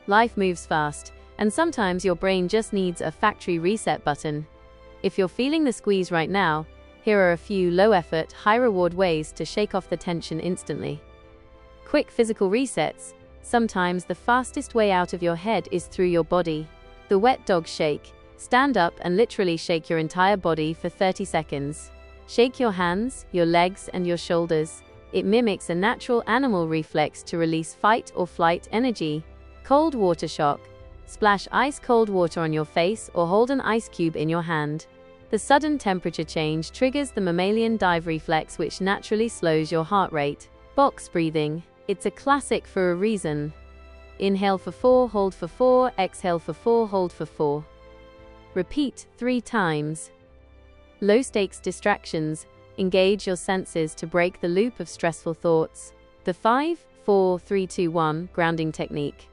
Life moves fast, and sometimes your brain just needs a factory reset button. If you're feeling the squeeze right now, here are a few low-effort, high-reward ways to shake off the tension instantly. Quick physical resets. Sometimes the fastest way out of your head is through your body. The wet dog shake. Stand up and literally shake your entire body for 30 seconds. Shake your hands, your legs, and your shoulders. It mimics a natural animal reflex to release fight or flight energy. Cold water shock. Splash ice-cold water on your face or hold an ice cube in your hand. The sudden temperature change triggers the mammalian dive reflex, which naturally slows your heart rate. Box breathing. It's a classic for a reason. Inhale for 4, hold for 4, exhale for 4, hold for 4. Repeat 3 times. Low-stakes distractions. Engage your senses to break the loop of stressful thoughts. The 5, 4, 3, 2, 1 grounding technique.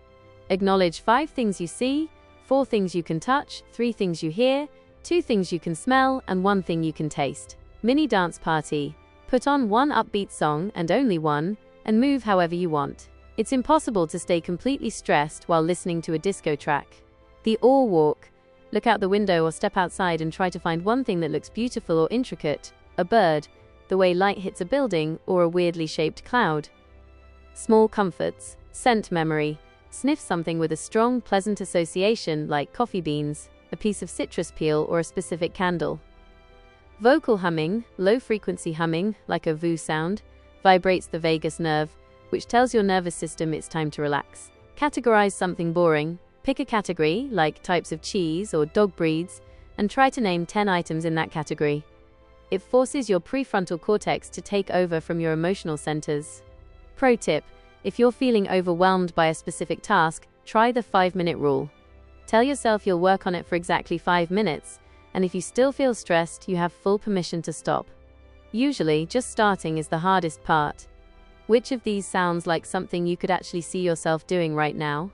Acknowledge 5 things you see, 4 things you can touch, 3 things you hear, 2 things you can smell, and 1 thing you can taste. Mini dance party. Put on one upbeat song, and only one, and move however you want. It's impossible to stay completely stressed while listening to a disco track. The awe walk. Look out the window or step outside and try to find one thing that looks beautiful or intricate. A bird, the way light hits a building, or a weirdly shaped cloud. Small comforts. Scent memory. Sniff something with a strong, pleasant association like coffee beans, a piece of citrus peel, or a specific candle. Vocal humming, low-frequency humming, like a VU sound, vibrates the vagus nerve, which tells your nervous system it's time to relax. Categorize something boring. Pick a category, like types of cheese or dog breeds, and try to name 10 items in that category. It forces your prefrontal cortex to take over from your emotional centers. Pro tip: if you're feeling overwhelmed by a specific task, try the 5-minute rule. Tell yourself you'll work on it for exactly 5 minutes, and if you still feel stressed, you have full permission to stop. Usually, just starting is the hardest part. Which of these sounds like something you could actually see yourself doing right now?